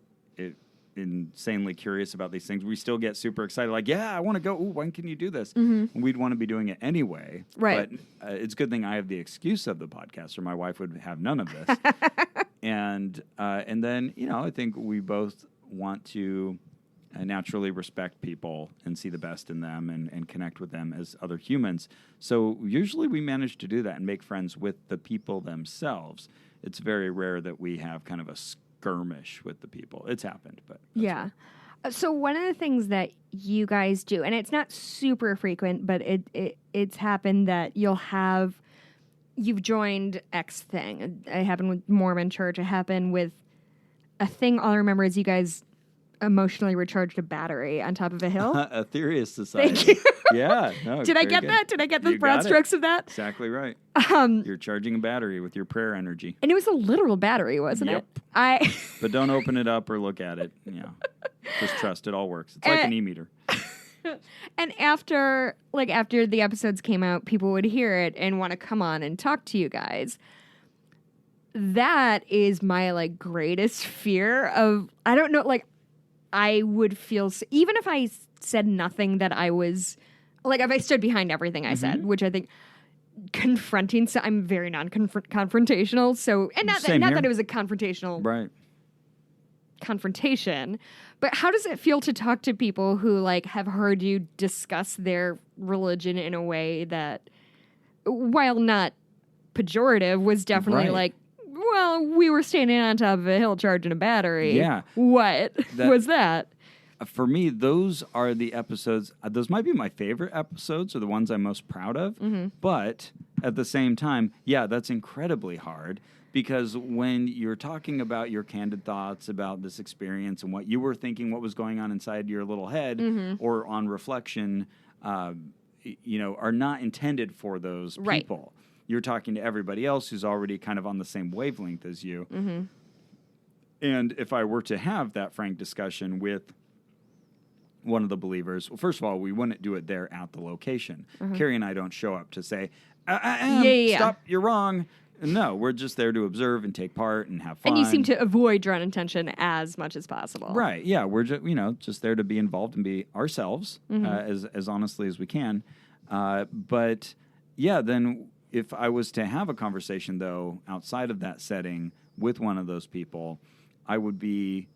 insanely curious about these things. We still get super excited, like, I want to go. Ooh, when can you do this? We'd want to be doing it anyway. Right. But it's a good thing I have the excuse of the podcast, or my wife would have none of this. And then, I think we both want to naturally respect people and see the best in them and connect with them as other humans. So usually we manage to do that and make friends with the people themselves. It's very rare that we have kind of a skirmish with the people. It's happened, but yeah. So one of the things that you guys do, and it's not super frequent, but it's happened that you've joined X thing. It happened with Mormon Church. It happened with a thing all I remember is you guys emotionally recharged a battery on top of a hill. Atheist Society. Thank you. Yeah. No, Did I get that? Did I get the broad strokes of that? Exactly right. You're charging a battery with your prayer energy. And it was a literal battery, wasn't it? But don't open it up or look at it. Just trust it all works. It's like an e-meter. And after the episodes came out, people would hear it and want to come on and talk to you guys. That is my greatest fear of, I don't know, I would feel, even if I said nothing that I was, if I stood behind everything I said, which I think confronting, so I'm very non-confrontational, so, and not that it was a confrontational confrontation, but how does it feel to talk to people who, have heard you discuss their religion in a way that, while not pejorative, was definitely well, we were standing on top of a hill charging a battery. Yeah. What was that? For me, those are the episodes. Those might be my favorite episodes or the ones I'm most proud of. But at the same time, that's incredibly hard Because when you're talking about your candid thoughts about this experience and what you were thinking, what was going on inside your little head, or on reflection, are not intended for those people. You're talking to everybody else who's already kind of on the same wavelength as you. And if I were to have that frank discussion with one of the believers, well, first of all, we wouldn't do it there at the location. Carrie and I don't show up to say, stop, you're wrong. No, we're just there to observe and take part and have fun. And you seem to avoid drawn attention as much as possible. Right, yeah. We're just there to be involved and be ourselves as honestly as we can. But, yeah, then if I was to have a conversation, though, outside of that setting with one of those people, I would be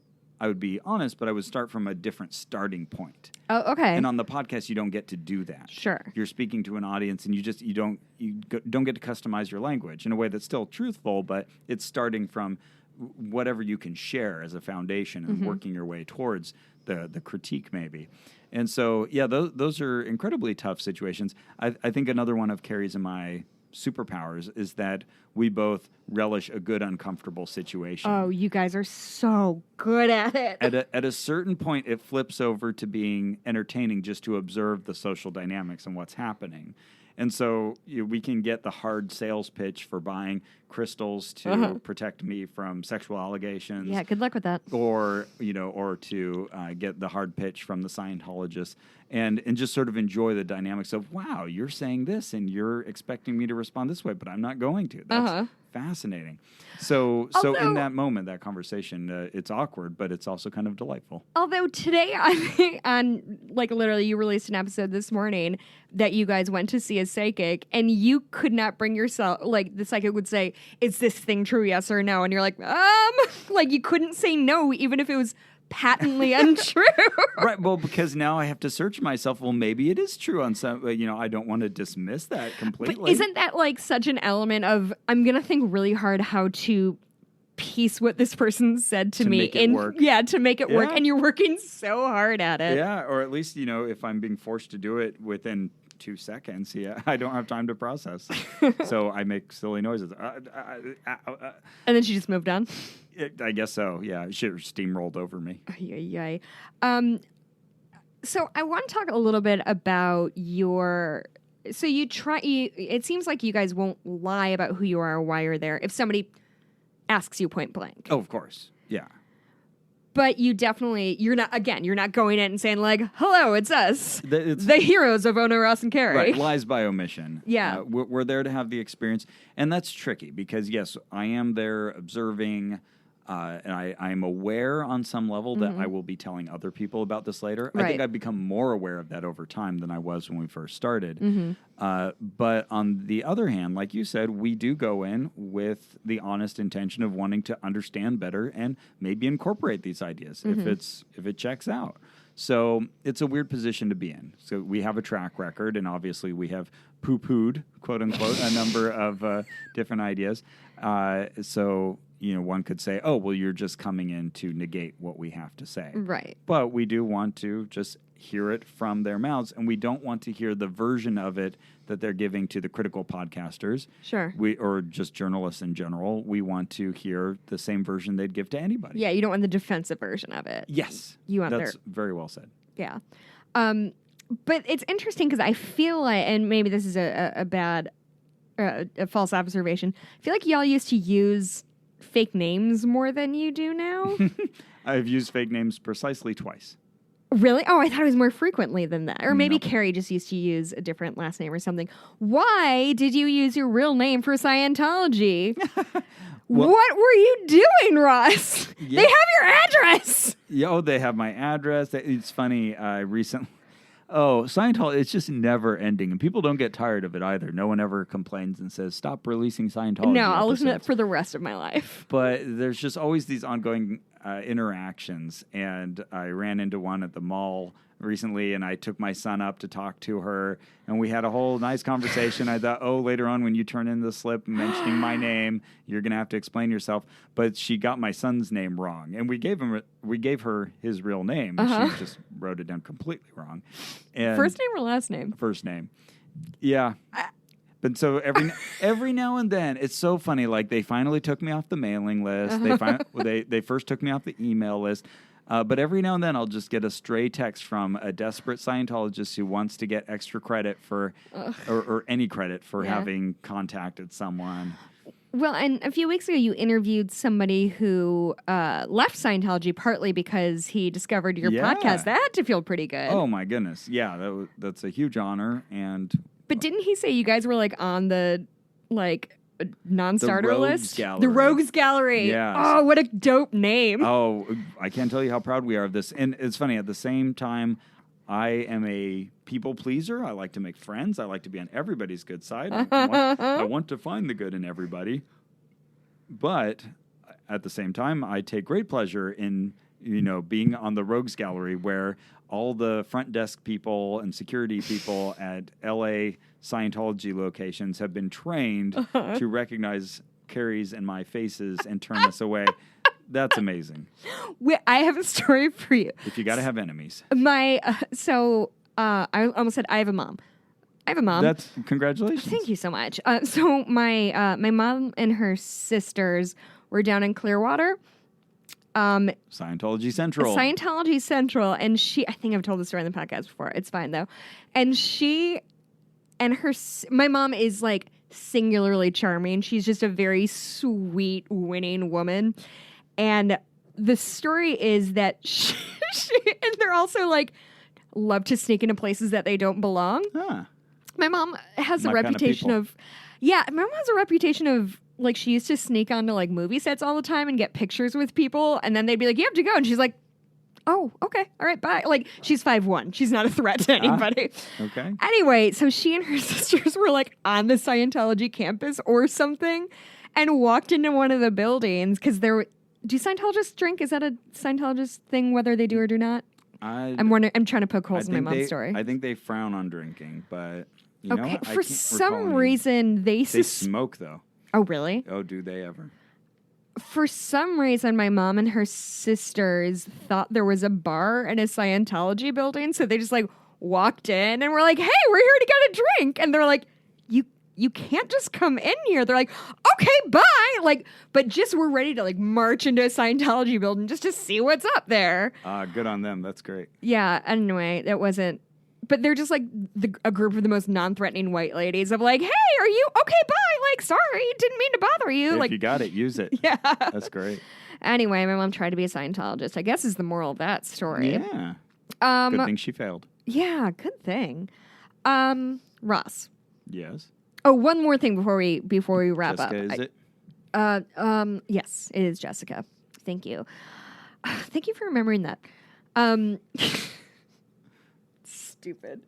honest, but I would start from a different starting point. Oh, okay. And on the podcast, you don't get to do that. Sure. You're speaking to an audience, and you don't get to customize your language in a way that's still truthful, but it's starting from whatever you can share as a foundation and working your way towards the critique, maybe. And so, yeah, those are incredibly tough situations. I think another one of Carrie's and my superpowers is that we both relish a good uncomfortable situation. Oh, you guys are so good at it. At a certain point, it flips over to being entertaining just to observe the social dynamics and what's happening. And so we can get the hard sales pitch for buying crystals to protect me from sexual allegations. Yeah, good luck with that. Or to get the hard pitch from the Scientologist and just sort of enjoy the dynamics of, wow, you're saying this and you're expecting me to respond this way, but I'm not going to. That's fascinating. So in that moment, that conversation, it's awkward, but it's also kind of delightful. Although today, literally, you released an episode this morning that you guys went to see a psychic, and you could not bring yourself, the psychic would say, is this thing true, yes or no? And you're like, you couldn't say no, even if it was patently untrue. Right. Well, because now I have to search myself. Well, maybe it is true on some, I don't want to dismiss that completely. But isn't that such an element of, I'm going to think really hard how to piece what this person said to me. Make it work. Yeah, to make it work. And you're working so hard at it. Yeah. Or at least, if I'm being forced to do it within 2 seconds, I don't have time to process. So I make silly noises. And then she just moved on? I guess so, yeah. She steamrolled over me. Yay. So I want to talk a little bit about it seems like you guys won't lie about who you are or why you're there if somebody asks you point blank. Oh, of course, yeah. But you're not going in and saying hello, it's us, the heroes of Ono, Ross, and Carrie. Right, lies by omission. Yeah. We're there to have the experience, and that's tricky because, yes, I am there observing, and I'm aware on some level that I will be telling other people about this later. Right. I think I've become more aware of that over time than I was when we first started. But on the other hand, like you said, we do go in with the honest intention of wanting to understand better and maybe incorporate these ideas if it checks out. So it's a weird position to be in. So we have a track record, and obviously we have poo-pooed, quote unquote, a number of different ideas. So one could say, oh, well, you're just coming in to negate what we have to say. Right. But we do want to just hear it from their mouths, and we don't want to hear the version of it that they're giving to the critical podcasters. Sure. Or just journalists in general. We want to hear the same version they'd give to anybody. Yeah, you don't want the defensive version of it. Yes. You want That's very well said. Yeah. But it's interesting because I feel like, and maybe this is a false observation, I feel like y'all used to use fake names more than you do now. I've used fake names precisely twice. Really? Oh, I thought it was more frequently than that. Or maybe No. Carrie just used to use a different last name or something. Why did you use your real name for Scientology? Well, what were you doing, Ross? Yeah. They have your address. Yeah, they have my address. It's funny, recently... Oh, Scientology, it's just never ending. And people don't get tired of it either. No one ever complains and says, stop releasing Scientology No, I'll listen to it episodes. for the rest of my life. But there's just always these ongoing interactions. And I ran into one at the mall recently, and I took my son up to talk to her. And we had a whole nice conversation. I thought, later on when you turn in the slip mentioning my name, you're going to have to explain yourself. But she got my son's name wrong. And we gave her his real name. And she just wrote it down completely wrong. And First name or last name? First name. Yeah. But so every now and then, it's so funny. Like they finally took me off the mailing list. They first took me off the email list. But every now and then, I'll just get a stray text from a desperate Scientologist who wants to get extra credit for, or any credit for having contacted someone. Well, and a few weeks ago, you interviewed somebody who left Scientology partly because he discovered your podcast. That had to feel pretty good. Oh, my goodness. Yeah, that's a huge honor. But didn't he say you guys were like on the non-starter list? Gallery. The Rogues Gallery. Yeah. Oh, what a dope name. Oh, I can't tell you how proud we are of this. And it's funny, at the same time, I am a people pleaser. I like to make friends. I like to be on everybody's good side. I want to find the good in everybody. But at the same time, I take great pleasure in, being on the Rogues Gallery where all the front desk people and security people at LA Scientology locations have been trained to recognize Carrie's and my faces and turn us away. That's amazing. I have a story for you. If you got to have enemies. I almost said I have a mom. I have a mom. That's congratulations. Thank you so much. So my mom and her sisters were down in Clearwater. Scientology Central. Scientology Central, and I think I've told this story on the podcast before. It's fine though. And my mom is like singularly charming. She's just a very sweet, winning woman. And the story is that she and they're also like love to sneak into places that they don't belong. Huh. My mom has a reputation of like she used to sneak onto like movie sets all the time and get pictures with people, and then they'd be like, "You have to go," and she's like, "Oh, okay, all right, bye." Like she's 5'1", she's not a threat to anybody. Okay. Anyway, so she and her sisters were like on the Scientology campus or something, and walked into one of the buildings because do Scientologists drink? Is that a Scientologist thing, whether they do or do not? I'm wondering. I'm trying to poke holes in my mom's story. I think they frown on drinking, but for some reason they smoke though. Oh, really? Oh, do they ever? For some reason, my mom and her sisters thought there was a bar in a Scientology building, so they just like walked in and were like, "Hey, we're here to get a drink," and they're like, You can't just come in here. They're like, okay, bye. Like, but just we're ready to like march into a Scientology building just to see what's up there. Good on them. That's great. Yeah. Anyway, that wasn't. But they're just like a group of the most non-threatening white ladies of like, hey, are you okay? Bye. Like, sorry, didn't mean to bother you. If like, you got it, use it. Yeah. That's great. Anyway, my mom tried to be a Scientologist, I guess is the moral of that story. Yeah. Good thing she failed. Yeah, good thing. Ross. Yes. Oh, one more thing before we wrap Jessica, up. Is it? Yes, it is Jessica. Thank you. Thank you for remembering that. Stupid.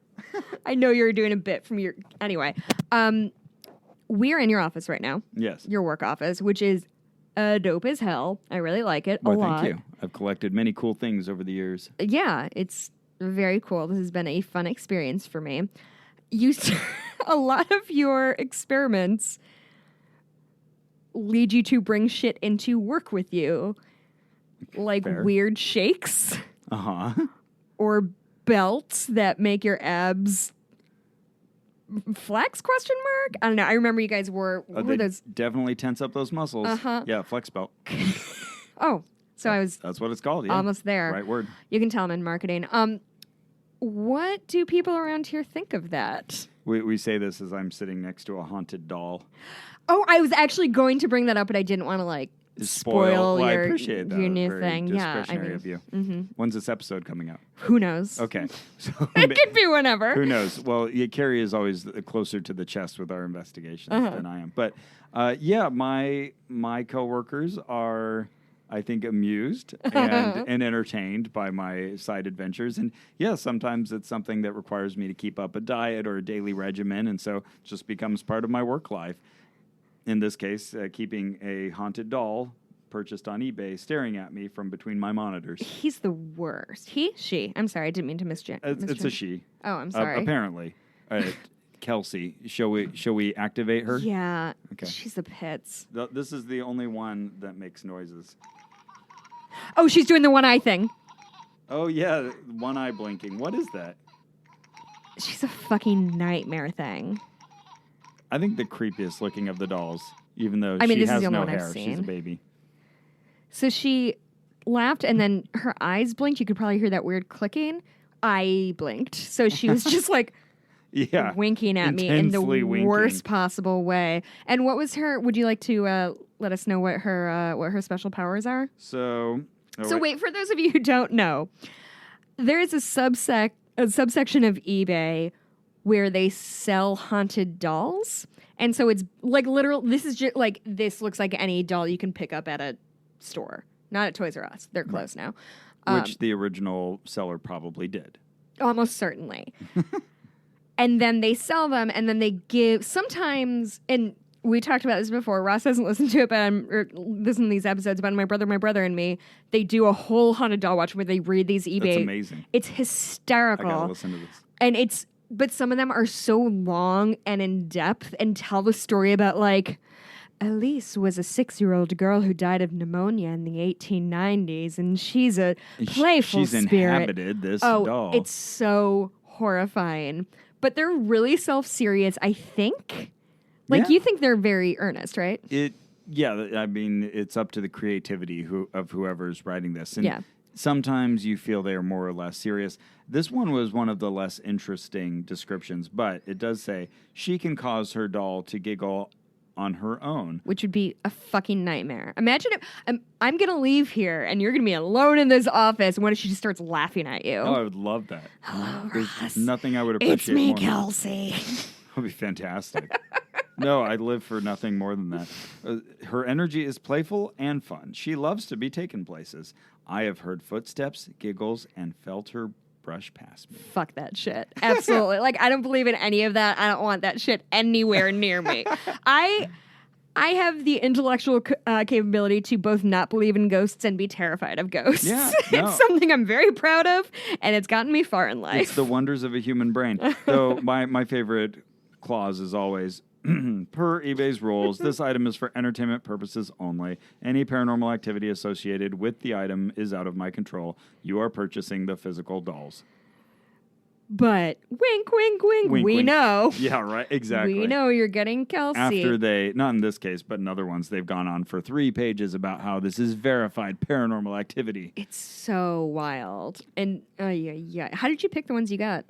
I know you're doing a bit from your... Anyway. We're in your office right now. Yes. Your work office, which is dope as hell. I really like it a lot. Thank you. I've collected many cool things over the years. Yeah, it's very cool. This has been a fun experience for me. A lot of your experiments lead you to bring shit into work with you. Like Fair. Weird shakes. Uh-huh. Or belts that make your abs flex, question mark? I don't know. I remember you guys wore those? Definitely tense up those muscles. Uh-huh. Yeah, flex belt. Oh, so I was... That's what it's called, yeah. Almost there. Right word. You can tell I'm in marketing. What do people around here think of that? We say this as I'm sitting next to a haunted doll. Oh, I was actually going to bring that up, but I didn't want to like spoil well, your, I appreciate that. your new Very thing. Yeah, I mean, of you. Mm-hmm. When's this episode coming out? Who knows? Okay, so it could be whenever. Who knows? Well, Carrie is always closer to the chest with our investigations than I am. But yeah, my coworkers are, I think, amused and entertained by my side adventures. And yeah, sometimes it's something that requires me to keep up a diet or a daily regimen, and so it just becomes part of my work life. In this case, keeping a haunted doll purchased on eBay staring at me from between my monitors. He's the worst. She. I'm sorry, I didn't mean to misgender. It's a she. Oh, I'm sorry. Apparently. Kelsey, shall we activate her? Yeah. Okay. She's the pits. This is the only one that makes noises. Oh, she's doing the one eye thing. Oh, yeah, one eye blinking. What is that? She's a fucking nightmare thing. I think the creepiest looking of the dolls, even though this she is has the only no one I've hair. She's seen. a baby. So she laughed, and then her eyes blinked. You could probably hear that weird clicking. I blinked. So she was just like winking at me in the worst possible way. And what was her... Would you like to let us know what her special powers are? So wait, for those of you who don't know, there is a subsection of eBay where they sell haunted dolls. And so it's like literal... This is just like... This looks like any doll you can pick up at a store. Not at Toys R Us. They're closed now. Which the original seller probably did. Almost certainly. And then they sell them, and then they give sometimes, and we talked about this before. Ross hasn't listened to it, but listened to these episodes about my brother, and me. They do a whole haunted doll watch where they read these eBay. That's amazing. It's hysterical. I gotta listen to this. And but some of them are so long and in depth and tell the story about like, Elise was a 6-year-old girl who died of pneumonia in the 1890s, and she's a playful spirit. She's inhabited this doll. It's so horrifying. But they're really self-serious, I think. Like, you think they're very earnest, right? I mean, it's up to the creativity of whoever's writing this. And sometimes you feel they are more or less serious. This one was one of the less interesting descriptions, but it does say, she can cause her doll to giggle on her own. Which would be a fucking nightmare. Imagine if I'm going to leave here and you're going to be alone in this office, and what if she just starts laughing at you? Oh, I would love that. Hello, There's Ross. nothing I would appreciate more. It's me, Kelsey. That would be fantastic. No, I'd live for nothing more than that. Her energy is playful and fun. She loves to be taken places. I have heard footsteps, giggles, and felt her brush past me. Fuck that shit. Absolutely. Like, I don't believe in any of that. I don't want that shit anywhere near me. I have the intellectual capability to both not believe in ghosts and be terrified of ghosts. Yeah, It's something I'm very proud of, and it's gotten me far in life. It's the wonders of a human brain. So my favorite clause is always, per eBay's rules, this item is for entertainment purposes only. Any paranormal activity associated with the item is out of my control. You are purchasing the physical dolls. But wink, wink, wink, we wink. know. Yeah, right, exactly. We know you're getting Kelsey. After not in this case, but in other ones, they've gone on for 3 pages about how this is verified paranormal activity. It's so wild. And, how did you pick the ones you got?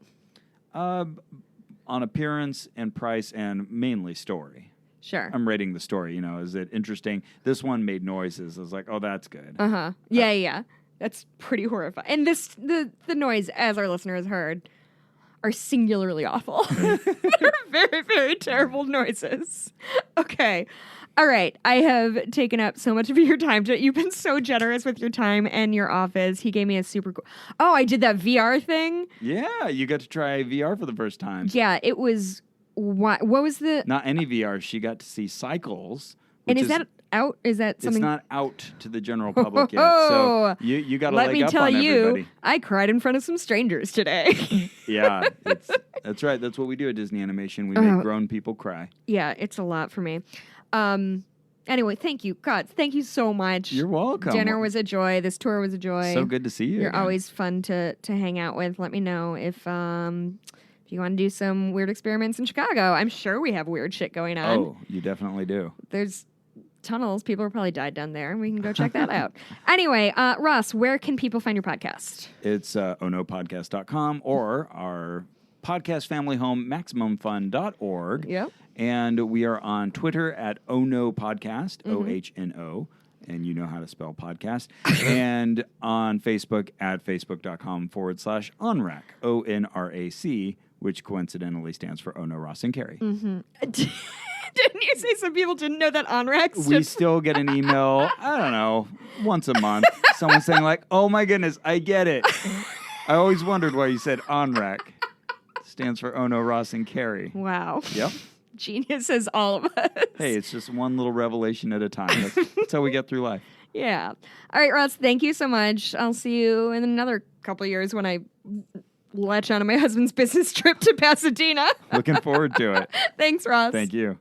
On appearance and price and mainly story. Sure. I'm rating the story, is it interesting? This one made noises. I was like, oh, that's good. Uh-huh. Yeah. That's pretty horrifying. And the noise, as our listeners heard, are singularly awful. They're very, very terrible noises. Okay. All right. I have taken up so much of your time. You've been so generous with your time and your office. He gave me a super cool... Oh, I did that VR thing? Yeah, you got to try VR for the first time. Yeah, it was... What was the... Not any VR. She got to see Cycles. And is that out? Is that something... It's not out to the general public yet. So you got to leg up on everybody. Let me tell you, I cried in front of some strangers today. Yeah, that's right. That's what we do at Disney Animation. We make grown people cry. Yeah, it's a lot for me. Anyway, thank you. God, thank you so much. You're welcome. Dinner was a joy. This tour was a joy. So good to see you. You're always fun to hang out with. Let me know if you want to do some weird experiments in Chicago. I'm sure we have weird shit going on. Oh, you definitely do. There's tunnels. People have probably died down there. We can go check that out. Anyway, Ross, where can people find your podcast? It's onopodcast.com or our podcast family home, MaximumFun.org. Yep. And we are on Twitter at OhnoPodcast, Mm-hmm. OHNO, and you know how to spell podcast. And on Facebook at Facebook.com/ONRAC, ONRAC, which coincidentally stands for Oh No, Ross and Carrie. Mm-hmm. Didn't you say some people didn't know that ONRAC stood? We still get an email, I don't know, once a month, someone saying like, oh my goodness, I get it. I always wondered why you said ONRAC. Stands for Oh No, Ross and Carrie. Wow. Yep. Geniuses, all of us. Hey, it's just one little revelation at a time. That's how we get through life. Yeah. All right, Ross, thank you so much. I'll see you in another couple of years when I latch onto my husband's business trip to Pasadena. Looking forward to it. Thanks, Ross. Thank you.